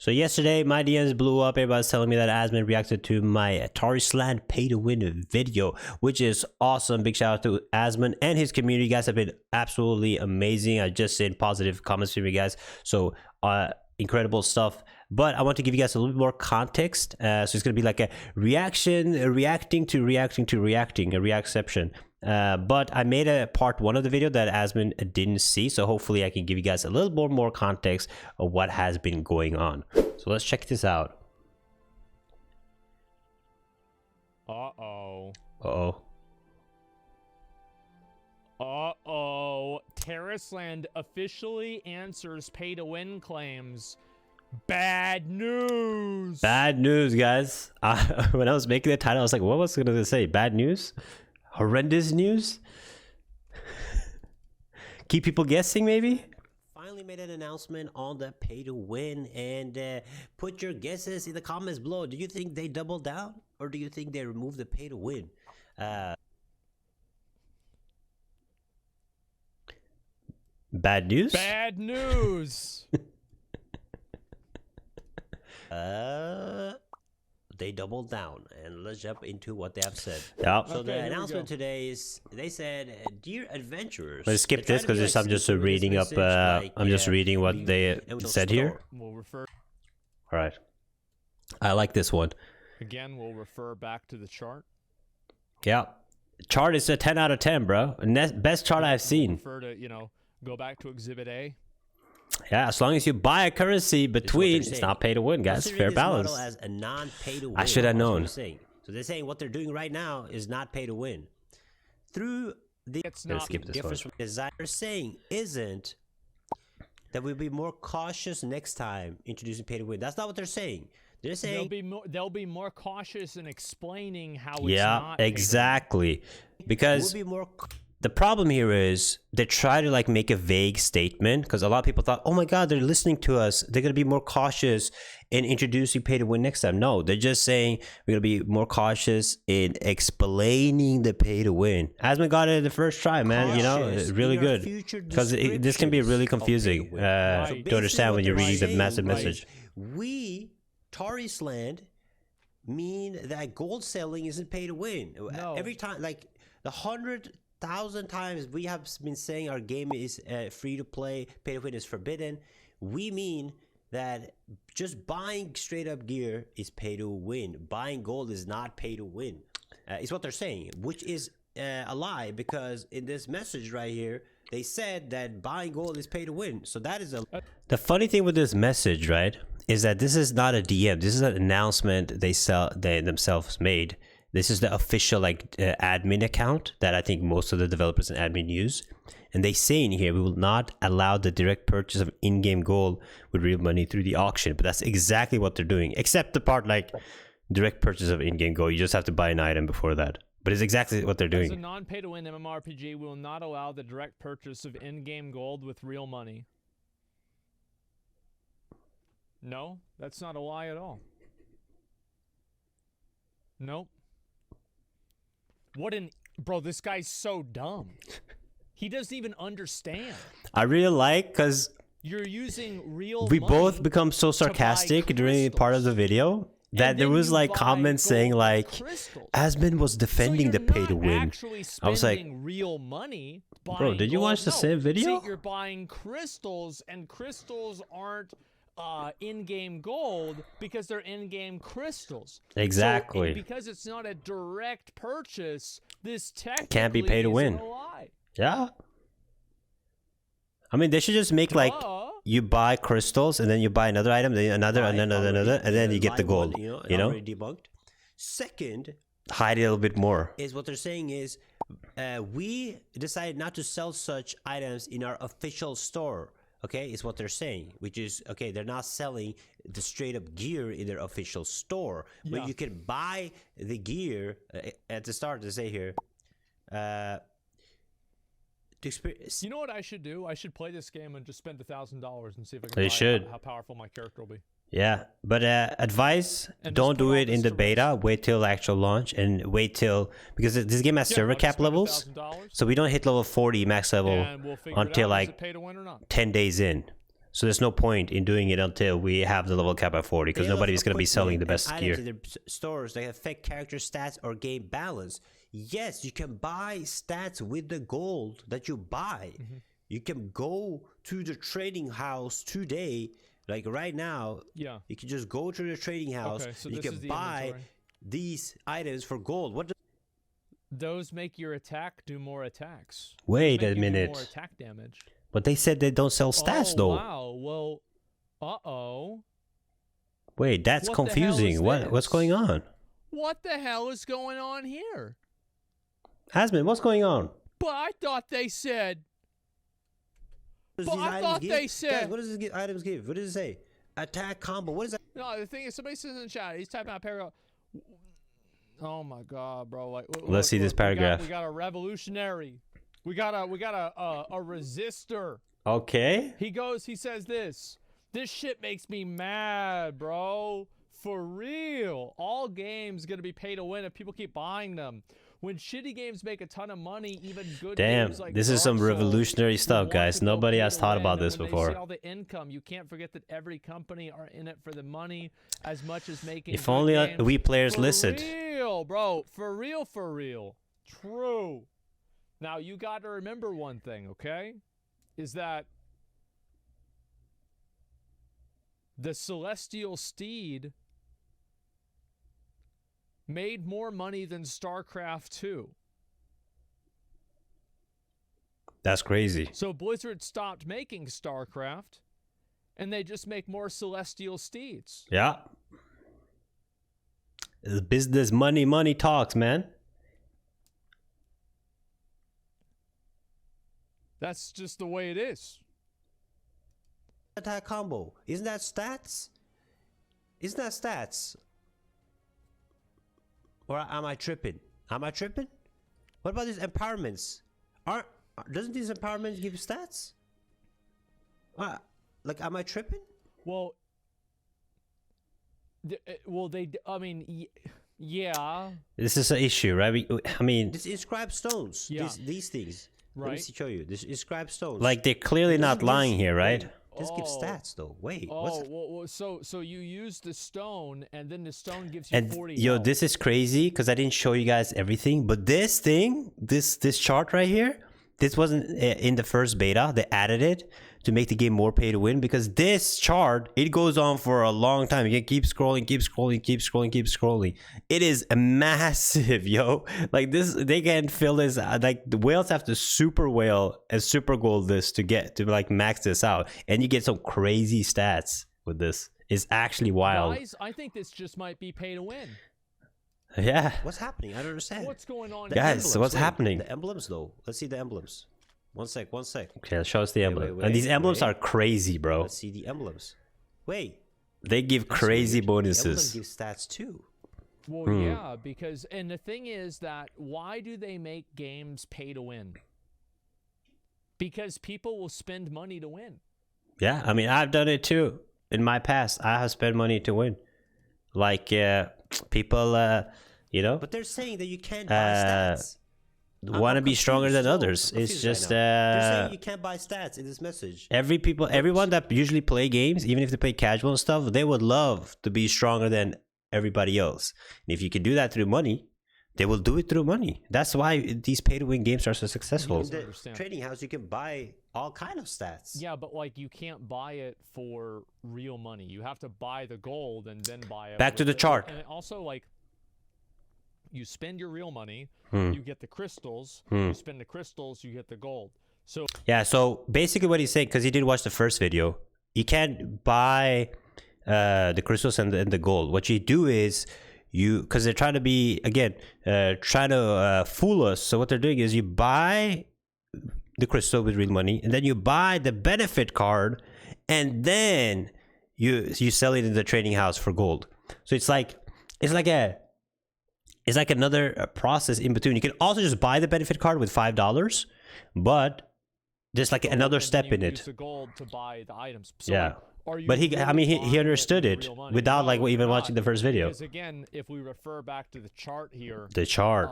So yesterday, my DMs blew up. Everybody's telling me that Asmon reacted to my Tarisland pay-to-win video, which is awesome. Big shout out to Asmon and his community. You guys have been absolutely amazing. I just seen positive comments from you guys. So incredible stuff. But I want to give you guys a little bit more context. So it's going to be like a reaction, a reacting to reacting to reacting, a reacception. But I made a part 1 of the video that Asmon didn't see, so hopefully I can give you guys a little more context of what has been going on. So let's check this out. Uh-oh. Uh-oh. Uh-oh. Tarisland officially answers pay-to-win claims. Bad news. Bad news, guys. When I was making the title, I was like, what was I going to say? Bad news? Horrendous news? Keep people guessing, maybe? Finally made an announcement on the pay-to-win, and put your guesses in the comments below. Do you think they double down, or do you think they remove the pay-to-win? Bad news? Bad news. They doubled down, and let's jump into what they have said. Yeah. So Okay, the announcement today is they said, "Dear adventurers." Let's skip this because I'm just reading up. I'm just reading what they said here. We'll refer. All right. I like this one. Again, we'll refer back to the chart. Yeah. Chart is a 10 out of 10, bro. Best chart I've seen. Refer to, go back to Exhibit A. Yeah, as long as you buy a currency between, it's not pay to win, guys. Fair balance. As a non-pay-to-win, I should have known. So they're saying what they're doing right now is not pay to win. Through the difference from desire, saying isn't that we'll be more cautious next time introducing pay to win. That's not what they're saying. They're saying they'll be more cautious in explaining how it's not exactly, because we'll be more. The problem here is they try to like make a vague statement, because a lot of people thought, oh my god, they're listening to us, they're going to be more cautious in introducing pay to win next time. No, they're just saying we're going to be more cautious in explaining the pay to win. Asmon got it the first try, man. Really good, because this can be really confusing to understand when you're reading the massive message. We Tarisland mean that gold selling isn't pay to win. No. Every time, like the 100,000 times we have been saying our game is free to play, pay to win is forbidden, we mean that just buying straight up gear is pay to win. Buying gold is not pay to win. Is what they're saying, which is a lie, because in this message right here they said that buying gold is pay to win. So that is a. The funny thing with this message, right, is that this is not a DM. This is an announcement they themselves made. This is the official admin account that I think most of the developers and admin use. And they say in here, we will not allow the direct purchase of in-game gold with real money through the auction. But that's exactly what they're doing, except the part like direct purchase of in-game gold. You just have to buy an item before that. But it's exactly what they're doing. As a non-pay-to-win MMORPG, we will not allow the direct purchase of in-game gold with real money. No, that's not a lie at all. Nope. Bro, this guy's so dumb. He doesn't even understand. I really like, because you're using real we money both become so sarcastic during part of the video that there was like comments saying like Asmon was defending the pay to win. I was like, real money, bro, did you watch the same video? See, you're buying crystals, and crystals aren't in-game gold because they're in-game crystals. Exactly. So, because it's not a direct purchase, this technically can't be pay to win. A lie. Yeah. I mean, they should just make like you buy crystals and then you buy another item, then another, and then another, and then you get the gold. You know? Already debunked. Second, hide it a little bit more. Is what they're saying is we decided not to sell such items in our official store. Okay, is what they're saying, which is, okay, they're not selling the straight up gear in their official store, but you can buy the gear at the start. They say here, to experience. You know what I should do? I should play this game and just spend $1,000 and see if I can buy how powerful my character will be. Yeah, but advice, don't do it in the beta. Wait till actual launch, and wait till, because this game has server cap levels, so we don't hit level 40 max level until like 10 days in. So there's no point in doing it until we have the level cap at 40, because nobody's going to be selling the best gear. In their stores that affect character stats or game balance. Yes, you can buy stats with the gold that you buy. You can go to the trading house today, like right now. Yeah. You can just go to the trading house. Okay, so you this can is the buy inventory. these items for gold. What? Those make your attack do more attacks. Wait Those a make you do minute. More attack damage. But they said they don't sell stats Oh, though. wow. Well, uh-oh. Wait, that's What the hell confusing. is What's this? going on? What the hell is going on here? Asmon, what's going on? But I thought they said... What does But these I items thought give? they said- Guys, what does these items give? What does it say? Attack combo. What is that? No, the thing is, somebody says in the chat, he's typing out paragraph. Oh my god, bro! Like, Let's see this paragraph. We got a revolutionary. We got a resistor. Okay. He says this. This shit makes me mad, bro. For real. All games gonna be pay to win if people keep buying them. When shitty games make a ton of money, even good Damn, games like this is some Dark Souls revolutionary will stuff, want guys. to go Nobody pay has to thought win, about and this when before. They see all the income, you can't forget that every company are in it for the money as much as making. If good only games. we players For listened. real, bro. For real, for real. True. Now you got to remember one thing, okay? Is that the Celestial Steed made more money than StarCraft 2. That's crazy. So Blizzard stopped making StarCraft, and they just make more Celestial Steeds. Yeah. The business money talks, man. That's just the way it is. Attack combo. Isn't that stats? Isn't that stats? Or am I tripping? Am I tripping? What about these empowerments? Doesn't these empowerments give stats? Like, am I tripping? Well, I mean, yeah. This is an issue, right? I mean, This inscribed stones. Yeah. These things. Let me Right. show you. This inscribed stones. like they're clearly not lying here, right? This gives Oh. stats though. Wait. Oh, What's well, so you use the stone, and then the stone gives you And 40 yo, health. this is crazy because I didn't show you guys everything. But this thing, this chart right here, this wasn't in the first beta. They added it to make the game more pay to win, because this chart, it goes on for a long time. You can keep scrolling, keep scrolling, keep scrolling, keep scrolling. It is massive, yo. Like this, they can fill this. Like the whales have to super whale and super gold this to get to like max this out, and you get some crazy stats with this. It's actually wild. Guys, I think this just might be pay to win. Yeah. what's happening? I don't understand. What's going on? The here? Guys, emblems, what's wait, happening? The emblems though. Let's see the emblems. One sec. Okay, show us the emblem. wait, And these emblems wait. are crazy, bro. Let's see the emblems. Wait. They give that's crazy weird. The emblem bonuses. gives stats too. Well, yeah, because, and the thing is that why do they make games pay to win? Because people will spend money to win. Yeah, I mean, I've done it too. In my past, I have spent money to win. Like, people, you know, But they're saying that you can't buy stats. want to be stronger than others. It's just, they're saying you can't buy stats in this message. everyone that usually play games, even if they play casual and stuff, they would love to be stronger than everybody else. And if you can do that through money, they will do it through money. That's why these pay-to-win games are so successful. In the understand. trading house, you can buy all kind of stats. Yeah, but like you can't buy it for real money. You have to buy the gold and then buy it. Back to with the it. chart. And also, like, you spend your real money, Hmm. you get the crystals. You spend the crystals, you get the gold. So Yeah, so basically what he's saying, because he did watch the first video, you can't buy the crystals and the gold. What you do is because they're trying to be, again, trying to fool us. So what they're doing is you buy the crystal with real money, and then you buy the benefit card, and then you sell it in the trading house for gold. So it's like another process in between. You can also just buy the benefit card with $5, but there's like another and then step you in use it. the gold to buy the items. So, Yeah. like, are you But he really buying he understood with it real money? without like No, even you're watching the not. first video. Because again, if we refer back to the chart here, The chart.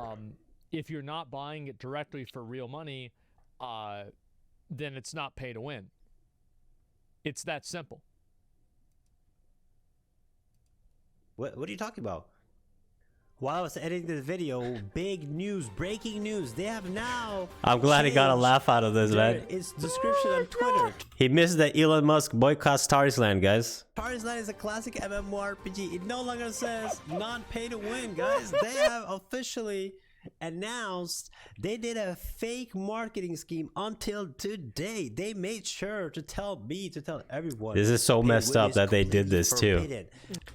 if you're not buying it directly for real money, then it's not pay to win. It's that simple. What are you talking about? While I was editing this video, big news, breaking news. They have now. I'm glad he got a changed laugh out of this, man. its description on Twitter. He missed that Elon Musk boycotts Tarisland, guys. Tarisland is a classic MMORPG. It no longer says non-pay to win, guys. They have officially announced they did a fake marketing scheme until today. They made sure to tell me, to tell everyone. This is so pay to messed win up is that they did completely this too. forbidden.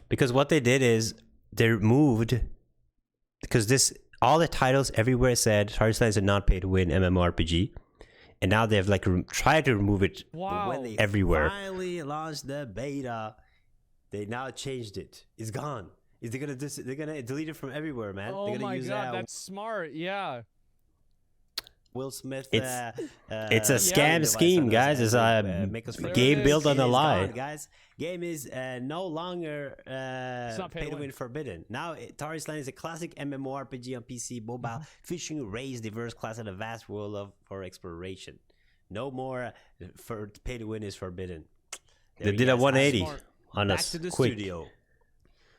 Because what they did is they removed, because this, all the titles everywhere said Tarisland is a not pay to win MMORPG, and now they've like tried to remove it. Wow. When they Everywhere. finally launched the beta, they now changed it. It's gone. They're gonna delete it from everywhere, man. Oh They're gonna my use god, that's smart. Yeah. Will Smith. It's a scam device scheme, on us guys. and It's a make us forget. game it built on It a is lie. gone, guys. Game is no longer not pay to win forbidden. Now, Tarisland is a classic MMORPG on PC, mobile, fishing, race, diverse class, and a vast world for exploration. No more for pay to win is forbidden. They did a 180 Smart. on Back us to the quick. studio.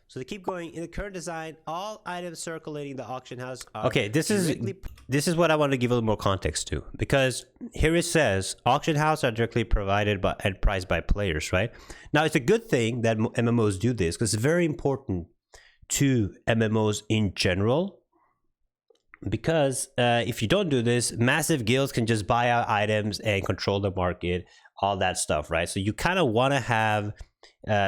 So they keep going. In the current design, all items circulating the auction house are Okay, this directly is what I want to give a little more context to, because here it says auction house are directly provided by and priced by players, right? Now it's a good thing that MMOs do this, because it's very important to MMOs in general, because if you don't do this, massive guilds can just buy out items and control the market, all that stuff, right? So you kind of want to have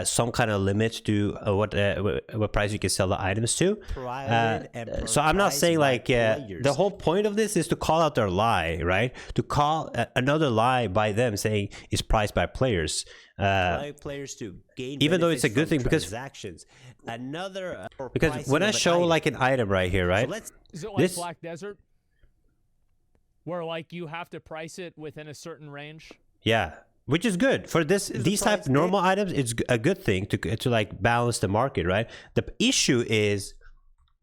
some kind of limit to what price you can sell the items to. private and So I'm not priced saying by like players. the whole point of this is to call out their lie, right? To call another lie by them saying it's priced by players. Players to gain even though it's a benefits good from thing, because- transactions. Another Because pricing when I of an show item. like an item right here, right? So let's Is it like This- Black Desert? Where like you have to price it within a certain range? Yeah, which is good for this. the These type price of normal items. It's a good thing to like balance the market, right? The issue is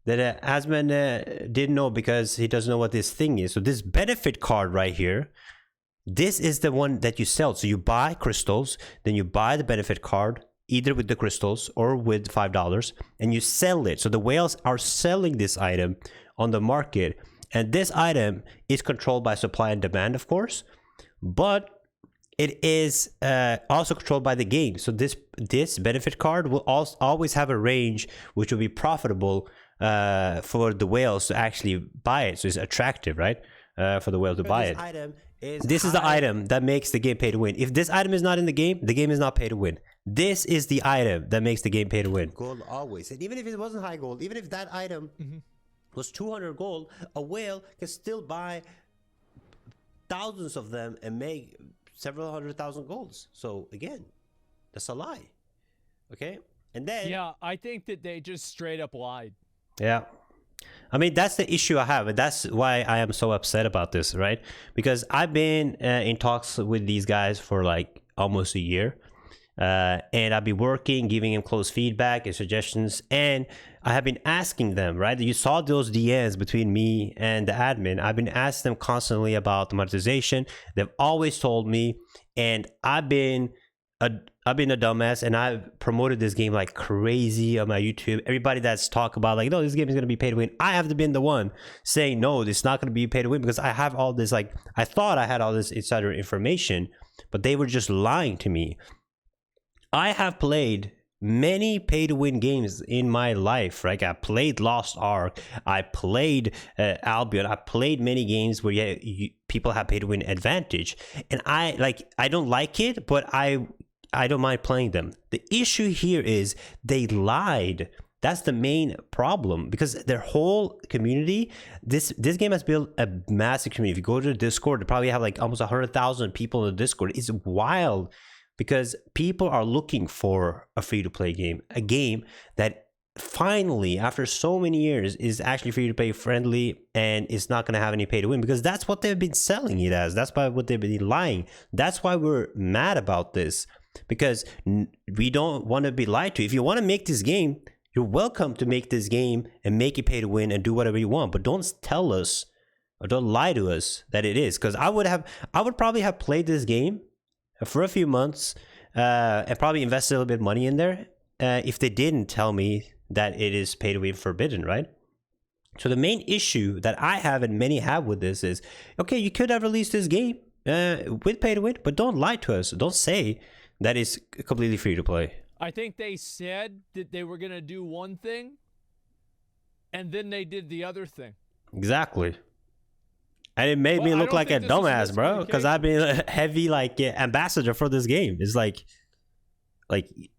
that Asman didn't know, because he doesn't know what this thing is. So this benefit card right here, this is the one that you sell. So you buy crystals, then you buy the benefit card, either with the crystals or with $5, and you sell it. So the whales are selling this item on the market, and this item is controlled by supply and demand, of course, but it is also controlled by the game. So this benefit card will also always have a range which will be profitable for the whales to actually buy it. So it's attractive, right? For the whale to buy this it. item is This is the high- item that makes the game pay to win. If this item is not in the game is not pay to win. This is the item that makes the game pay to win. gold always. And even if it wasn't high gold, even if that item was 200 gold, a whale can still buy thousands of them and make several 100,000 golds. So again, that's a lie. Okay? And then Yeah, I think that they just straight up lied. Yeah. I mean, that's the issue I have. And that's why I am so upset about this, right? Because I've been in talks with these guys for like almost a year. And I've been working, giving them close feedback and suggestions. And I have been asking them, right? You saw those DMs between me and the admin. I've been asking them constantly about the monetization. They've always told me, and I've been a dumbass, and I've promoted this game like crazy on my YouTube. Everybody that's talk about like, no, this game is going to be pay to win, I have been the one saying, no, it's not going to be pay to win, because I have all this, like, I thought I had all this insider information, but they were just lying to me. I have played many pay to win games in my life, right? I played Lost Ark, I played Albion, I played many games where people have pay to win advantage, and I don't like it, but I don't mind playing them. The issue here is they lied. That's the main problem, because their whole community, this game has built a massive community. If you go to the Discord, they probably have like almost 100,000 people in the Discord. It's wild, because people are looking for a free-to-play game, a game that finally, after so many years, is actually free-to-play friendly and is not going to have any pay-to-win, because that's what they've been selling it as. That's why what they've been lying. That's why we're mad about this, because we don't want to be lied to. If you want to make this game, you're welcome to make this game and make it pay-to-win and do whatever you want, but don't tell us or don't lie to us that it is, because I would probably have played this game for a few months, and probably invested a little bit of money in there if they didn't tell me that it is pay to win forbidden, right? So the main issue that I have and many have with this is, okay, you could have released this game with pay to win, but don't lie to us. Don't say that it's completely free to play. I think they said that they were going to do one thing, and then they did the other thing. Exactly. And it made me look like a dumbass, bro, because I've been a heavy ambassador for this game. It's like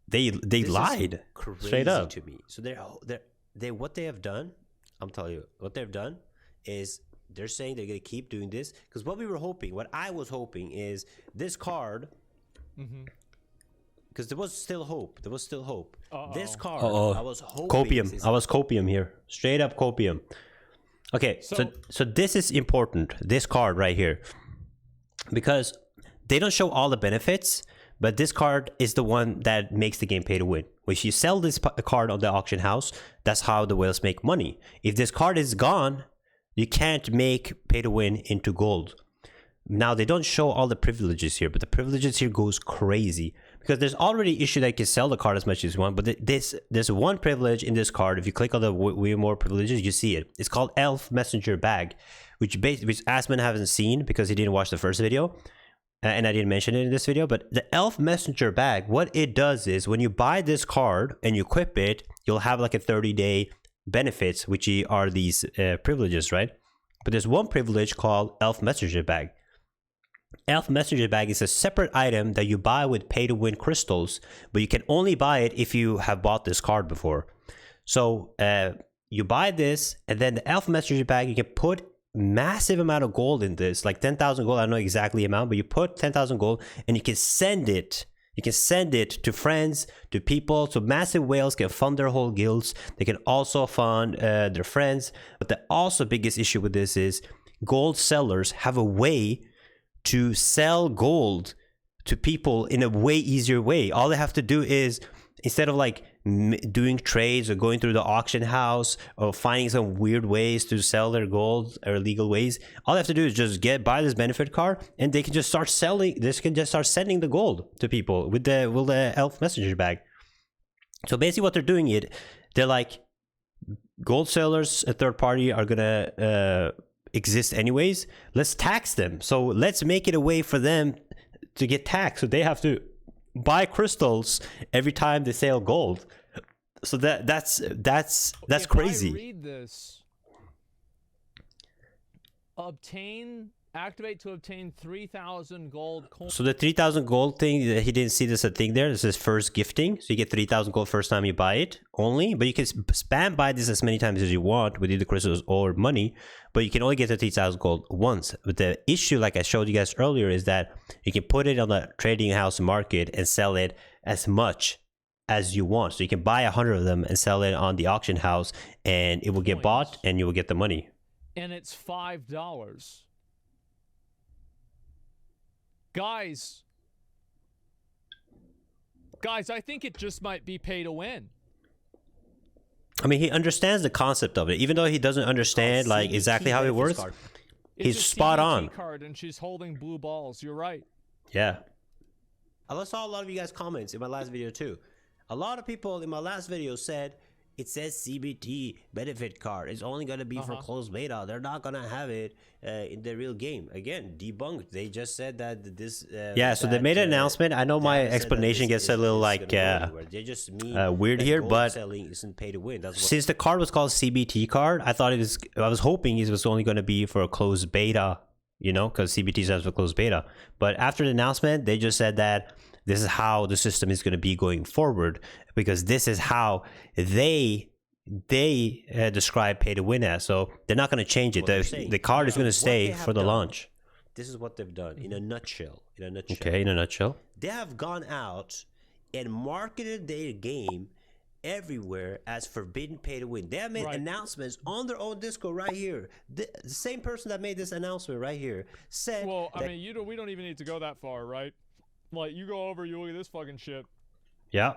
they lied straight up to me. So they what they have done, I'm telling you, what they've done is they're saying they're gonna keep doing this, because what I was hoping is this card, because there was still hope. This card, I was hoping I was copium here, straight up copium. Okay, so this is important, this card right here, because they don't show all the benefits, but this card is the one that makes the game pay to win. If you sell this card on the auction house, that's how the whales make money. If this card is gone, you can't make pay to win into gold. Now, they don't show all the privileges here, but the privileges here goes crazy, because there's already issue that you can sell the card as much as you want, but there's one privilege in this card. If you click on the way more privileges, you see it. It's called Elf Messenger Bag, which Asmon hasn't seen because he didn't watch the first video, and I didn't mention it in this video. But the Elf Messenger Bag, what it does is when you buy this card and you equip it, you'll have like a 30-day benefits, which are these privileges, right? But there's one privilege called Elf Messenger Bag. Elf Messenger Bag is a separate item that you buy with pay to win crystals, but you can only buy it if you have bought this card before. So you buy this, and then the Elf Messenger Bag, you can put massive amount of gold in this, like 10,000 gold. I don't know exactly the amount, but you put 10,000 gold and you can send it. You can send it to friends, to people. So massive whales can fund their whole guilds. They can also fund their friends. But the also biggest issue with this is gold sellers have a way to sell gold to people in a way easier way. All they have to do is, instead of like doing trades or going through the auction house or finding some weird ways to sell their gold or illegal ways, all they have to do is just buy this benefit card, and they can just start selling. This can just start sending the gold to people with the Elf Messenger Bag. So basically what they're doing they're like, gold sellers, a third party, are gonna exist anyways. Let's tax them. So let's make it a way for them to get taxed. So they have to buy crystals every time they sell gold. So that's crazy. If I read this, activate to obtain 3,000 gold coins. So the 3,000 gold thing, he didn't see this a thing there. This is first gifting. So you get 3,000 gold first time you buy it only, but you can spam buy this as many times as you want with either crystals or money, but you can only get the 3,000 gold once. But the issue, like I showed you guys earlier, is that you can put it on the trading house market and sell it as much as you want. So you can buy 100 of them and sell it on the auction house, and it will get bought and you will get the money. And it's $5. Guys, I think it just might be pay to win. I mean, he understands the concept of it, even though he doesn't understand like exactly how it works. He's spot on. Card, and she's holding blue balls. You're right. Yeah. I saw a lot of you guys comments in my last video too. A lot of people in my last video said, it says CBT benefit card. It's only going to be for closed beta. They're not going to have it in the real game. Again, debunked. They just said that this... yeah, so they made an announcement. I know my explanation gets a little like they just mean weird here, but selling isn't pay to win. That's what since the card was called CBT card, I was hoping it was only going to be for a closed beta, you know, because CBT stands for closed beta. But after the announcement, they just said that this is how the system is going to be going forward, because this is how they describe pay to win as. So they're not going to change it. The card is going to stay for the launch. This is what they've done in a nutshell. Okay, in a nutshell. They have gone out and marketed their game everywhere as forbidden pay to win. They have made announcements on their own Discord right here. The same person that made this announcement right here said, well, I mean, we don't even need to go that far, right? Like, you go over, you look at this fucking shit. Yeah.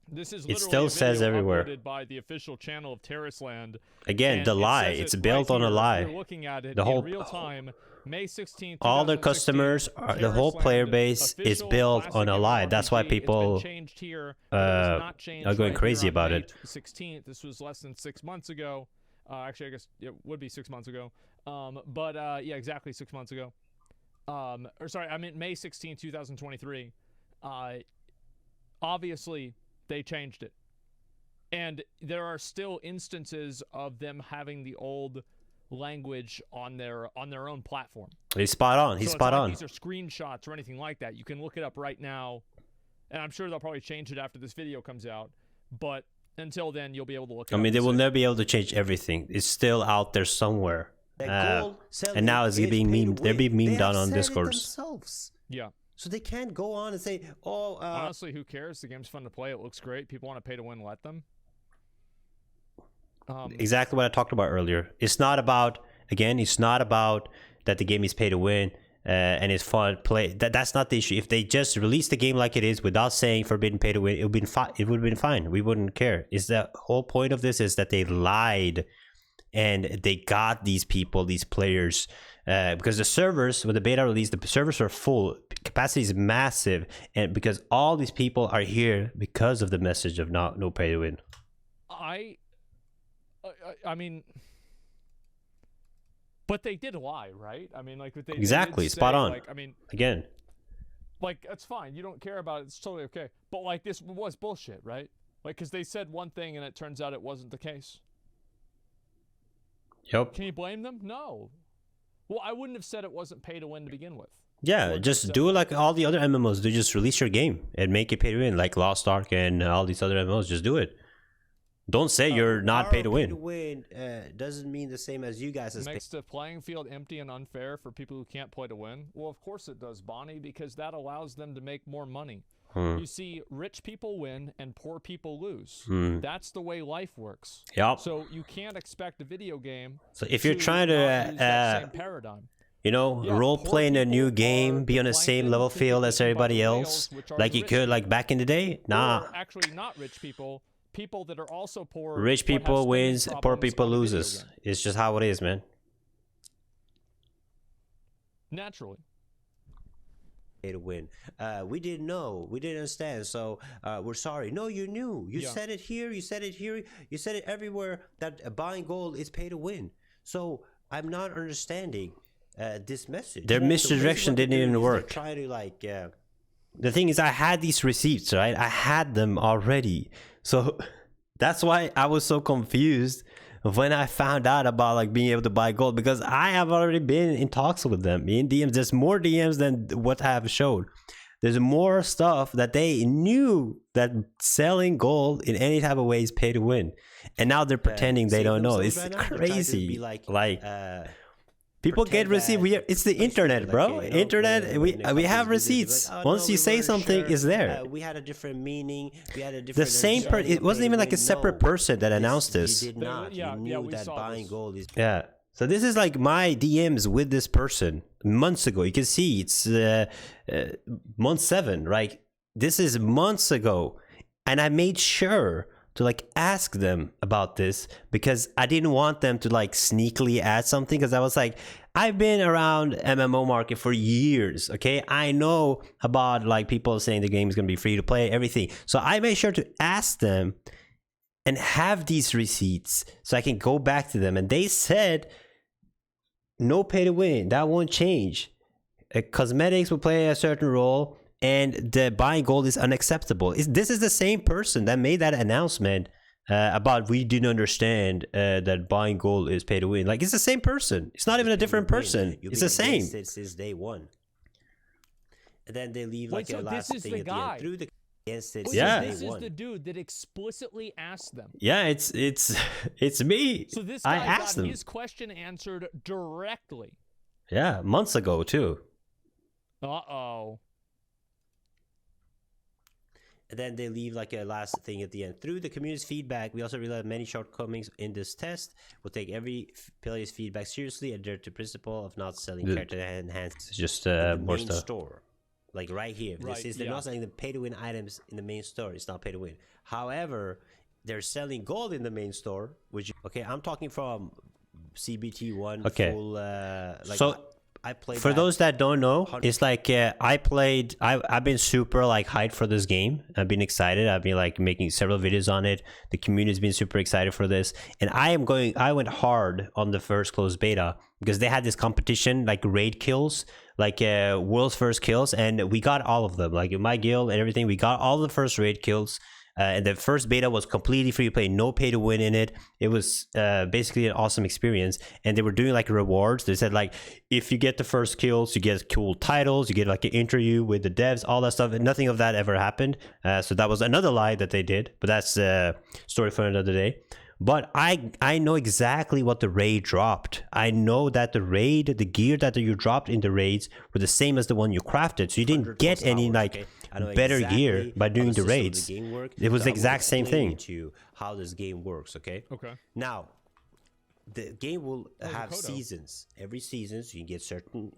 This is It literally still a says video everywhere. uploaded by the official channel of Tarisland. Again, And the it lie. says It's it built right on a here, if lie. you're looking at it The whole in real time, May 16th, all their 2016, customers are, the whole player Tarisland base is official built on a classic lie. That's why MMORPG. It's been people changed here, but it was not changed are going right crazy here on about May it. 16th. This was less than 6 months ago. Actually, I guess it would be 6 months ago. Yeah, exactly 6 months ago. Or sorry, I meant May 16th, 2023. Obviously, they changed it. And there are still instances of them having the old language on their own platform. He's spot on. He's So it's spot not on. like these are screenshots or anything like that. You can look it up right now, and I'm sure they'll probably change it after this video comes out. But until then, you'll be able to look it I up mean, they and will see. never be able to change everything. It's still out there somewhere. That gold selling and now it's is being pay to memed. They're win. being They memed have down on said it Discourse. themselves. Yeah. So they can't go on and say, "Oh, Honestly, who cares? The game's fun to play. It looks great. People want to pay to win. Let them. Exactly what I talked about earlier. It's not about, again, it's not about that the game is pay to win and it's fun play. That's not the issue. If they just release the game like it is without saying forbidden pay to win, it would have been fine. We wouldn't care. Is the whole point of this is that they lied and they got these people, these players, because the servers, with the beta release, the servers are full. Capacity is massive, and because all these people are here because of the message of no pay to win. I mean, but they did lie, right? I mean, like they Exactly, did spot say, on. Like, I mean, Again, like it's fine. You don't care about it. It's totally okay. But like this was bullshit, right? Like because they said one thing and it turns out it wasn't the case. yep. Can you blame them? No. Well, I wouldn't have said it wasn't pay to win to begin with. Yeah, Or just just, do it like all the other MMOs do. Just release your game and make it pay to win, like Lost Ark and all these other MMOs. Just do it. Don't say you're not our pay to win. Pay to win doesn't mean the same as you guys. As Makes the playing field empty and unfair for people who can't play to win? Well, of course it does, Bonnie, because that allows them to make more money. You see, rich people win and poor people lose. That's the way life works. Yep. So you can't expect a video game. So if you're trying not use to, that same paradigm. you know, Yeah, role poor play in a new people game, are be on the the same plankton level to field get as eaten by everybody the else, whales, which are like the you rich could, like people. back in the day. Nah. Or actually not rich people that are also poor. Rich but have people spending wins, poor problems people on a video loses. game. It's just how it is, man. Naturally. to win. We didn't know. We didn't understand. So we're sorry. No, you knew. You Yeah. said it here. You said it here. You said it everywhere that buying gold is pay to win. So I'm not understanding this message. Their So misdirection basically what didn't they're even doing is they're work. trying to like. The thing is, I had these receipts, right? I had them already. So that's why I was so confused when I found out about like being able to buy gold, because I have already been in talks with them in DMs. There's more DMs than what I have showed. There's more stuff that they knew that selling gold in any type of way is pay to win. And now they're pretending they save don't know. themselves It's right now. They're trying to crazy. be like, People get pretend receipts. that It's the basically internet, like, bro. you know, Internet. when We the have companies do this, receipts. they're like, "Oh, Once no, you we say weren't something, sure. it's there. We had a different meaning. We had a The different. same understanding it of wasn't pay to even like a win. separate No, person that announced this. You did They- not. yeah, you yeah, knew we that saw buying this. gold is. Yeah. So this is like my DMs with this person months ago. You can see it's month 7, right? This is months ago. And I made sure to like ask them about this because I didn't want them to like sneakily add something, because I was like, I've been around MMO market for years, okay? I know about like people saying the game is going to be free to play, everything. So I made sure to ask them and have these receipts so I can go back to them. And they said, no pay to win, that won't change. Cosmetics will play a certain role, and the buying gold is unacceptable. This is the same person that made that announcement about we didn't understand that buying gold is pay to win. Like, it's the same person. It's not even a different person. You've It's been the same. against it since day one. And then they leave Wait, like a so last this is thing the at the guy. end. Through the against it Wait, since Yeah. day So this one. is the dude that explicitly asked them. Yeah, it's me. So this I guy asked got them. his question answered directly. Yeah, months ago too. Uh-oh. And then they leave like a last thing at the end. Through the community's feedback, we also realized many shortcomings in this test. We'll take every player's feedback seriously, adhere to principle of not selling character enhanced It's just in the more main stuff. store. like right here. Right, They're not selling the pay-to-win items in the main store. It's not pay-to-win. However, they're selling gold in the main store, which okay, I'm talking from CBT1 Okay. full. Like So I played. for that. those that don't know, it's like I've been super like hyped for this game. I've been excited. I've been like making several videos on it. The community's been super excited for this, and I went hard on the first closed beta because they had this competition like raid kills, like world's first kills, and we got all of them. Like in my guild and everything, we got all the first raid kills. And the first beta was completely free to play, no pay to win in it. It was basically an awesome experience. And they were doing like rewards. They said like, if you get the first kills, you get cool titles, you get like an interview with the devs, all that stuff. And nothing of that ever happened. So that was another lie that they did. But that's a story for another day. But I know exactly what the raid dropped. I know that the gear that you dropped in the raids were the same as the one you crafted. So you didn't get any like better gear by doing the raids. It was the exact same thing. To you how this game works, okay? Okay. Now, the game will have Kodo. seasons. Every season, so you can get certain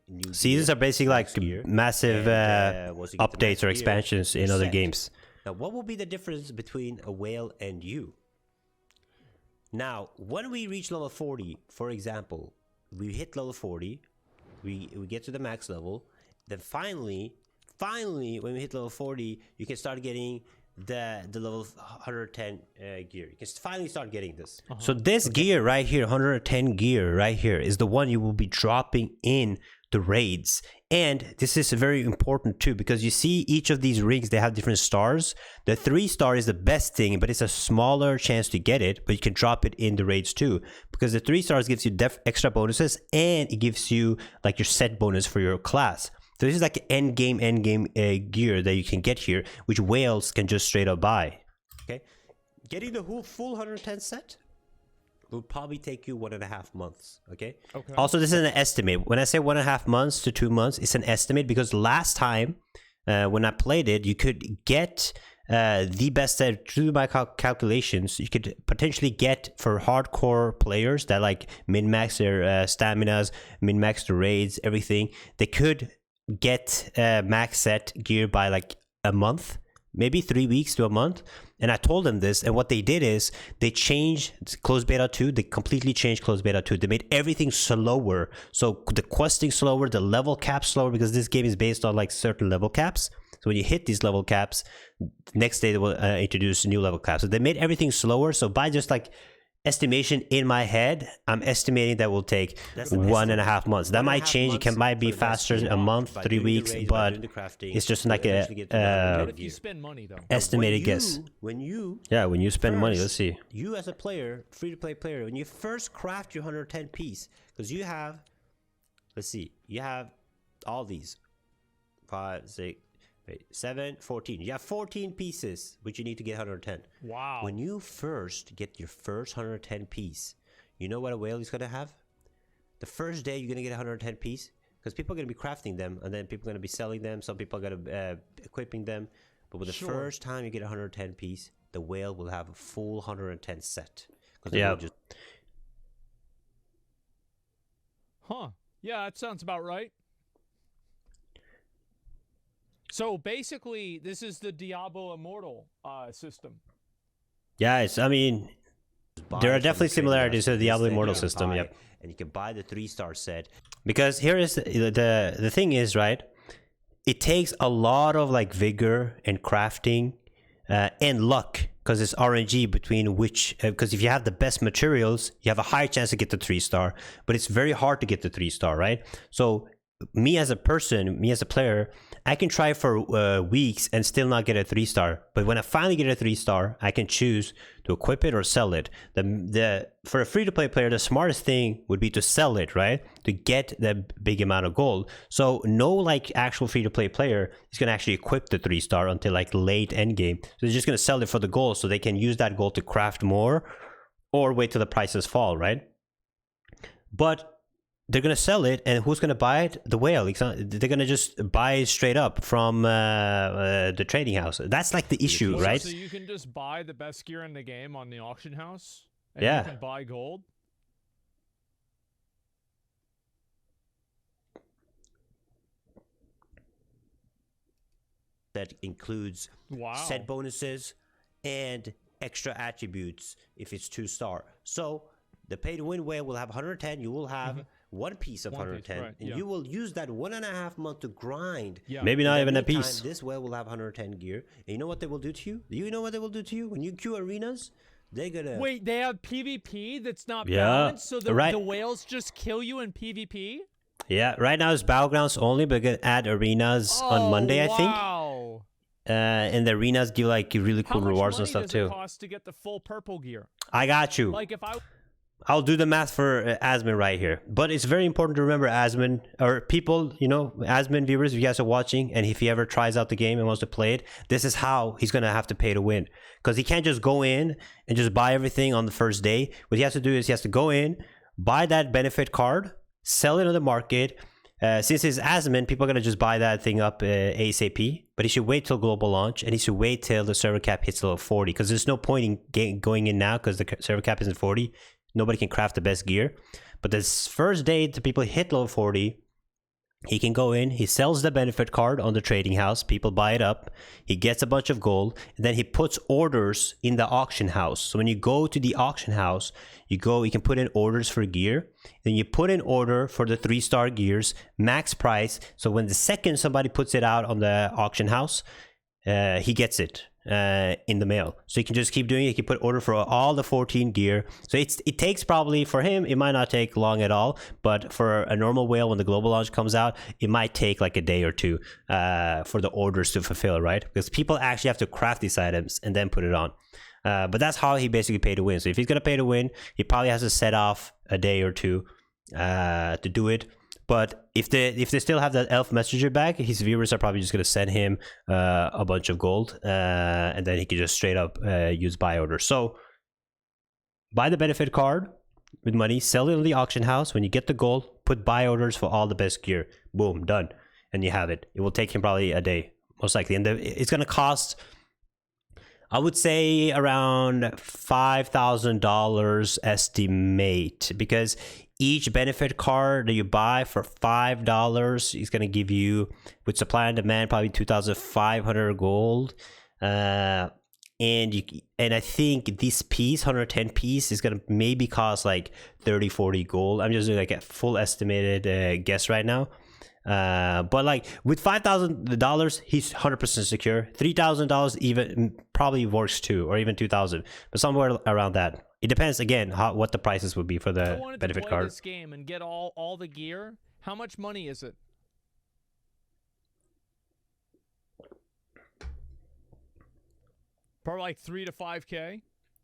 new Seasons gear, are basically like next year. massive And, once you get the updates next or gear, expansions in you're other set. games. Now, what will be the difference between a whale and you? Now, when we reach level 40, for example, we hit level 40, we get to the max level, then finally, when we hit level 40, you can start getting the level 110 gear. You can finally start getting this. So this gear right here, 110 gear right here, is the one you will be dropping in the raids. And this is very important too, because you see each of these rings, they have different stars. The 3-star is the best thing, but it's a smaller chance to get it, but you can drop it in the raids too, because the 3 stars gives you extra bonuses, and it gives you like your set bonus for your class. So this is like end game gear that you can get here, which whales can just straight up buy. Okay, getting the whole full 110 set will probably take you 1.5 months. Okay. Okay. Also, this is an estimate. When I say 1.5 months to 2 months, it's an estimate because last time when I played it, you could get the best set through my calculations. You could potentially get for hardcore players that like min-max their staminas, min-max the raids, everything. They could get max set gear by like a month, maybe 3 weeks to a month. And I told them this, and what they did is they changed closed beta 2. They completely changed closed beta 2. They made everything slower. So the questing slower, the level cap slower, because this game is based on like certain level caps. So when you hit these level caps, next day they will introduce new level caps. So they made everything slower. So by just like estimation in my head, I'm estimating that will take 1.5 months. That might change. It might be faster, a month, 3 weeks, but it's just like a What if you spend money though? estimated guess. When you spend money, let's first- see. You as a player, free-to-play player, when you first craft your 110 piece, because you have, let's see, you have all these 5, 6, 7, 14. You have 14 pieces, which you need to get 110. Wow. When you first get your first 110 piece, you know what a whale is going to have? The first day you're going to get 110 piece, because people are going to be crafting them, and then people are going to be selling them. Some people are going to equipping them. But with the Sure. first time you get 110 piece, the whale will have a full 110 set. Yeah. Huh. Yeah, that sounds about right. So basically, this is the Diablo Immortal system. Yeah, I mean, there are definitely similarities to the Diablo Immortal system, yep. And you can buy the 3-star set. Because here is the thing is, right? It takes a lot of like vigor and crafting and luck, because it's RNG between which, because if you have the best materials, you have a higher chance to get the 3-star, but it's very hard to get the 3-star, right? So me as a person, me as a player, I can try for weeks and still not get a 3-star. But when I finally get a 3-star, I can choose to equip it or sell it. For a free-to-play player, the smartest thing would be to sell it, right? To get that big amount of gold. So no like actual free-to-play player is going to actually equip the 3-star until like late endgame. So they're just going to sell it for the gold so they can use that gold to craft more or wait till the prices fall, right? But they're going to sell it, and who's going to buy it? The whale. They're going to just buy it straight up from the trading house. That's like the issue, right? So you can just buy the best gear in the game on the auction house? And Yeah. You can buy gold? that includes Wow. set bonuses and extra attributes if it's 2-star. So the pay to win whale will have 110. You will have one piece of 110, right, and yeah. you will use that 1.5 month to grind. Yeah. Maybe In not the even a meantime, piece. This whale will have 110 gear. And you know what they will do to you? Do you know what they will do to you when you queue arenas? They're gonna Wait, they have PvP that's not Yeah, balanced, so the, right. the whales just kill you in PvP? Yeah, right now it's battlegrounds only, but gonna add arenas on Monday, I think. Wow. And the arenas give like really How cool much rewards money and stuff does too. it cost to get the full purple gear? I got you. Like if I I'll do the math for Asmin right here. But it's very important to remember Asmin, or people, you know, Asmin viewers, if you guys are watching, and if he ever tries out the game and wants to play it, this is how he's going to have to pay to win. Because he can't just go in and just buy everything on the first day. What he has to do is he has to go in, buy that benefit card, sell it on the market. Since it's Asmin, people are going to just buy that thing up ASAP. But he should wait till global launch, and he should wait till the server cap hits level 40. Because there's no point in going in now because the server cap isn't 40. Nobody can craft the best gear. But this first day the people hit level 40, he can go in, he sells the benefit card on the trading house, people buy it up, he gets a bunch of gold, and then he puts orders in the auction house. So when you go to the auction house, you can put in orders for gear, then you put in order for the 3-star gears, max price, so when the second somebody puts it out on the auction house, he gets it in the mail. So you can just keep doing it. You can put order for all the 14 gear. So it takes probably, for him, it might not take long at all, but for a normal whale, when the global launch comes out, it might take like a day or two for the orders to fulfill, right? Because people actually have to craft these items and then put it on. But that's how he basically paid to win. So if he's going to pay to win, he probably has to set off a day or two to do it. But if they still have that elf messenger bag, his viewers are probably just going to send him a bunch of gold, and then he can just straight up use buy orders. So buy the benefit card with money, sell it in the auction house. When you get the gold, put buy orders for all the best gear. Boom, done. And you have it. It will take him probably a day, most likely. And it's going to cost, I would say, around $5,000 estimate, because each benefit card that you buy for $5 is going to give you, with supply and demand, probably 2,500 gold. And I think this piece, 110 piece, is going to maybe cost like 30-40 gold. I'm just doing like a full estimated guess right now. But like with $5,000, he's 100% secure. $3,000 even probably works too, or even 2,000, but somewhere around that. It depends again what the prices would be for the benefit card. This game and get all the gear. How much money is it? Probably like 3 to 5K.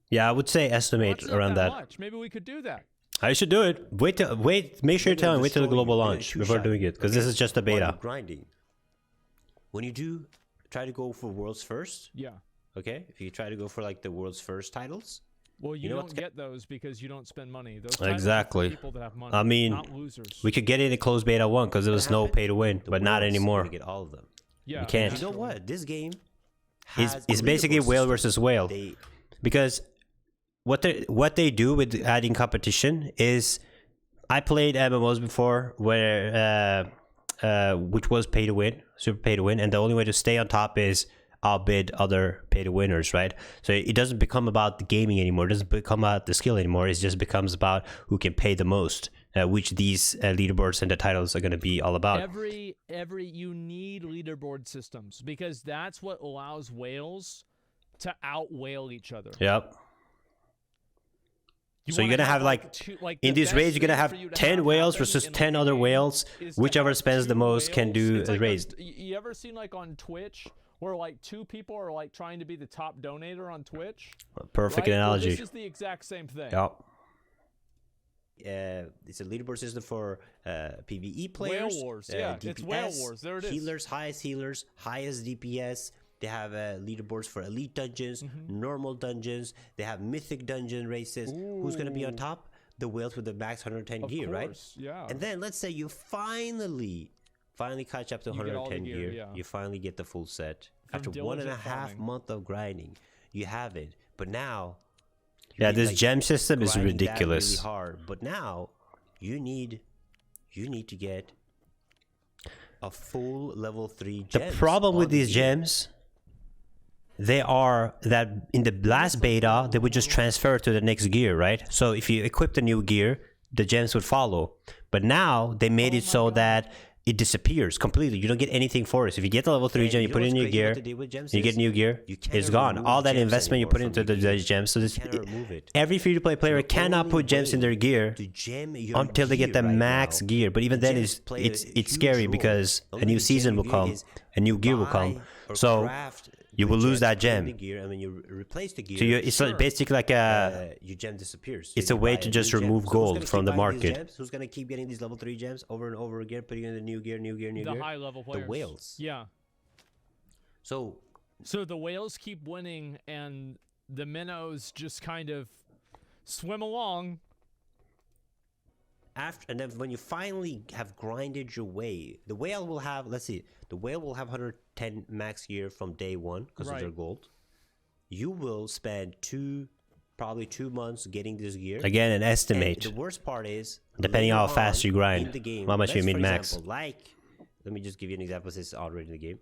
Yeah, I would say estimate Well, around that. much. Maybe we could do that. I should do it. Wait. Make sure you tell me. Wait till the global launch before two-shot. doing it, because this is just a while you're beta. grinding. When you do try to go for world's first, Yeah. okay, if you try to go for like the world's first titles, Well, you know don't what's get those because you don't spend money. Those titles are for Exactly. people that have money, I mean, not losers. We could get it in closed beta 1 because there was no pay to win, the but not whales, anymore. You get all of them. Yeah, you can't. You know what? This game It's basically whale versus whale, because what they do with adding competition is, I played MMOs before where which was pay to win, super pay to win, and the only way to stay on top is outbid other pay to winners, right? So it doesn't become about the gaming anymore. It doesn't become about the skill anymore. It just becomes about who can pay the most, which these leaderboards and the titles are going to be all about. Every you need leaderboard systems because that's what allows whales to out whale each other. Yep. So you're wanna gonna have like in the these best raids, you're gonna thing have for you to 10 whales happen versus in 10 like a other game whales. is to Whichever have spends the 2 most can whales. do It's a like raise. you ever seen like on Twitch where like 2 people are like trying to be the top donator on Twitch? Perfect Right? Well, analogy. this is the exact same thing. Yep. It's a leaderboard system for PvE players. Whale Wars, yeah, it's Whale DPS, Wars. There it is. Healers, highest DPS. They have leaderboards for elite dungeons, normal dungeons. They have mythic dungeon races. Who's going to be on Ooh. top? The whales with the max 110 Of gear, right? course, yeah. And then let's say you finally catch up to You get all the 110 gear, gear. yeah. You finally get the full set. From After diligent 1.5 farming. month of grinding, you have it. But now, Yeah, you're, this like, gem system is grinding that ridiculous. really hard. But now you need to get a full level 3 The gems. problem with on the these gear. gems, they are that in the last beta, they would just transfer to the next gear, right? So if you equip the new gear, the gems would follow. But now they made it so that it disappears completely. You don't get anything for it. So if you get the level 3 And gem, you know put in what's your crazy gear, what they did with gems you get is new gear, you it's cannot gone. remove All that gems investment you anymore put from into your the gear. gems. So this, cannot remove it. every free-to-play player The cannot only put gems in way their gear to gem your until they get gear the right max now, gear. But even the then, gems play a it's huge scary role. because The a only new way to season gem will your gear come, is a new gear will come. buy or So craft you the will lose gems, that put in gem. the gear, and when you replace the gear, So it's like basically like a. your gem disappears. So It's a you way buy to new just gem. remove So who's gold gonna from keep the buying these market. gems? Who's gonna keep getting these level 3 gems over and over again, putting in the new gear, new The gear? high level players. The whales. Yeah. So So the whales keep winning, and the minnows just kind of swim along. and then when you finally have grinded your way, the whale will have, let's see, the whale will have 110 max gear from day 1 because of their Right. gold. You will spend probably 2 months getting this gear. Again, an And estimate. the worst part is, Depending on later how fast on you grind, in the game, how much you let's, mid for max. example, let me just give you an example since it's already in the game.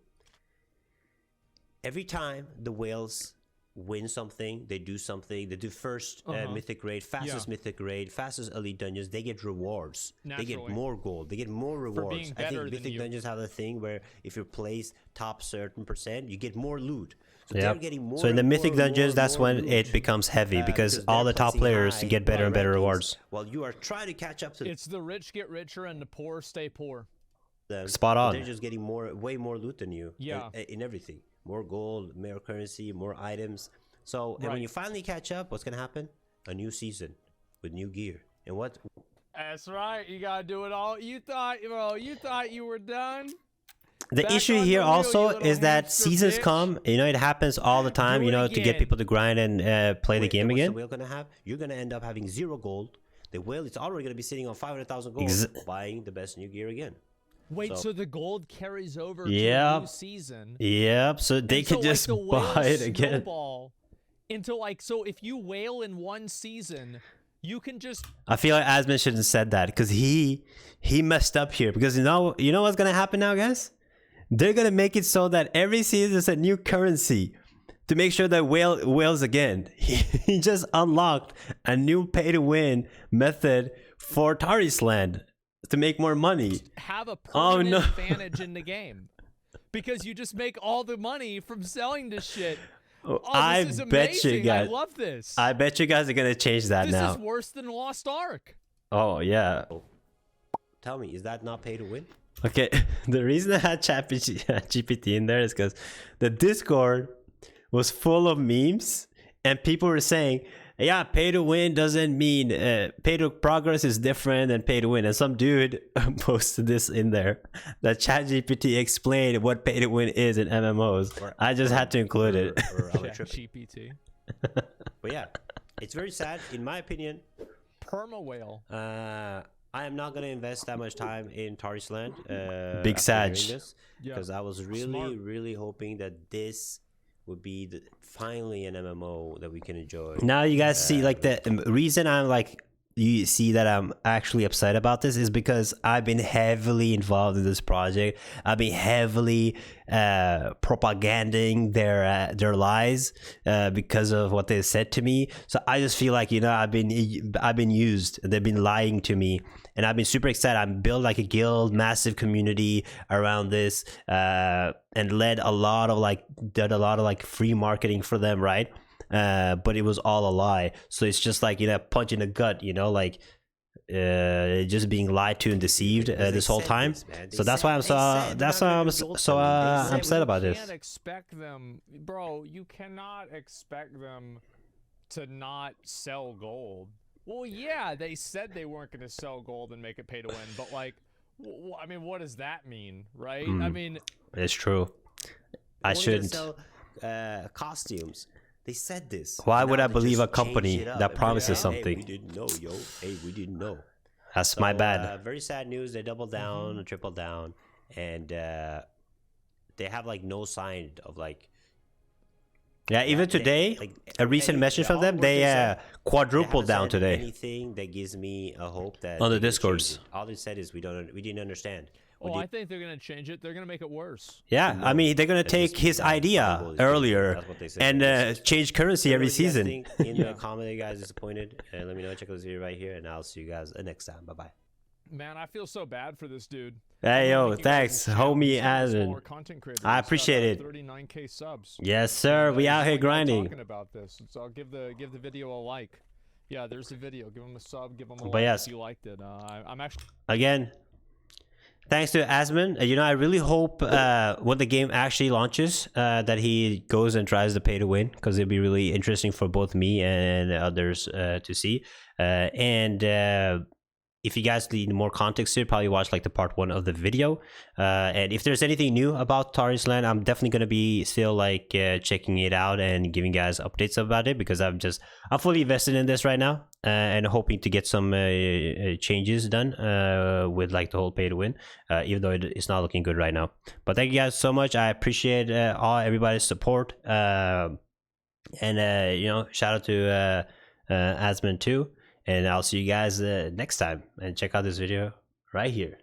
Every time the whales win something, they do something, they do first mythic raid, fastest mythic raid, fastest elite dungeons, they get rewards. They get Naturally. more gold, they get more rewards. being I better think than mythic you. dungeons have a thing where if you're placed top certain percent, you get more loot. So Yeah. they're getting more So in the and mythic more, dungeons, more, that's more when loot, it becomes heavy because because all they're the top placing players high get better in and better rankings, rewards. while you are trying to catch up to It's the rich get richer and the poor stay poor. them. Spot but on. They're just getting way more loot than you. Yeah. In everything, more gold, more currency, more items. So and when Right. you finally catch up, what's gonna happen? A new season with new gear. And what? That's right. You gotta do it all. You thought you were done. The Back issue on here the wheel, also you little is that hamster seasons bitch. come, it happens all the time, Do it to get again. people to grind and play the Wait, game then what's again. the whale gonna have? You're gonna end up having 0 gold. The whale is already gonna be sitting on 500,000 gold, buying the best new gear again. Wait, So- so the gold carries over to a Yep. new season. Yep, so they And could so, just the whales buy it again. snowball into so if you whale in one season, you can just I feel like Asman shouldn't have said that because he messed up here because you know what's gonna happen now, guys? They're gonna make it so that every season is a new currency to make sure that whales again. He just unlocked a new pay-to-win method for Tarisland to make more money. have a Oh, permanent no. advantage in the game. Because you just make all the money from selling this shit. Oh, I this is bet you amazing. guys. I love this. I bet you guys are gonna change that this now. is worse than Lost Ark. Oh yeah. Tell me, is that not pay to win? Okay, the reason I had GPT in there is because the Discord was full of memes and people were saying, yeah, pay to win doesn't mean pay to progress is different than pay to win. And some dude posted this in there that ChatGPT explained what pay to win is in MMOs. I just had to include it. Or am I tripping? GPT. But yeah, it's very sad. In my opinion, Perma whale. I am not going to invest that much time in Tarisland. Big Sag. Yeah. Because I was really, Smart. really hoping that this would be finally an MMO that we can enjoy. Now you guys see, like, the reason I'm like, you see that I'm actually upset about this is because I've been heavily involved in this project. I've been heavily propaganding their lies because of what they said to me. So I just feel like, I've been used. They've been lying to me, and I've been super excited. I'm built like a guild, massive community around this, and did a lot of free marketing for them, right? But it was all a lie. So it's just like, punch in the gut, just being lied to and deceived Because they this whole said time. this, man. They So that's said- why I'm they so said that's we're why not I'm gonna so build so something. They said upset about You this. can't expect them, bro. You cannot expect them to not sell gold. Well, yeah, they said they weren't going to sell gold and make it pay to win, but like, I mean, what does that mean, right? I mean, It's true. I We're gonna shouldn't. sell costumes. They said this. Why And would now I they believe just a company changed it up that and be promises like, something? Hey, we didn't know, yo. Hey, we didn't know. That's my So, bad. Very sad news. They doubled down, tripled down, and they have like no sign of like. Yeah, even they- today, like, a recent any- message from all them, the words they said, they quadrupled haven't down said today. Anything that gives me a hope that On the they will change Discords. it. All they said is we didn't understand. Oh, I think they're gonna change it. They're gonna make it worse. Yeah, I mean they're gonna That this take his idea Asmongold is earlier that's what they say. and change currency every Let me know what you guys season. think in the comment, you guys disappointed. Let me know. Check out this video right here, and I'll see you guys next time. Bye bye. Man, I feel so bad for this dude. Hey I'm yo, making thanks, guys' channel. homie He's one of the Asmon. smaller content creators. I He's got, appreciate it. 39K subs. Yes, sir. We He's out the here one guy grinding. Talking about this, so I'll give the video a like. Yeah, there's the video. Give him a sub. Give him a But like yes. if you liked it. I'm actually. Again, thanks to Asmon. You know, I really hope when the game actually launches that he goes and tries the pay to win, because it'll be really interesting for both me and others to see. If you guys need more context here, probably watch like the part 1 of the video. And if there's anything new about Tarisland, I'm definitely gonna be still like checking it out and giving guys updates about it, because I'm fully invested in this right now and hoping to get some changes done with like the whole pay to win, even though it's not looking good right now. But thank you guys so much. I appreciate everybody's support. You know, shout out to Asmon too. And I'll see you guys next time. And check out this video right here.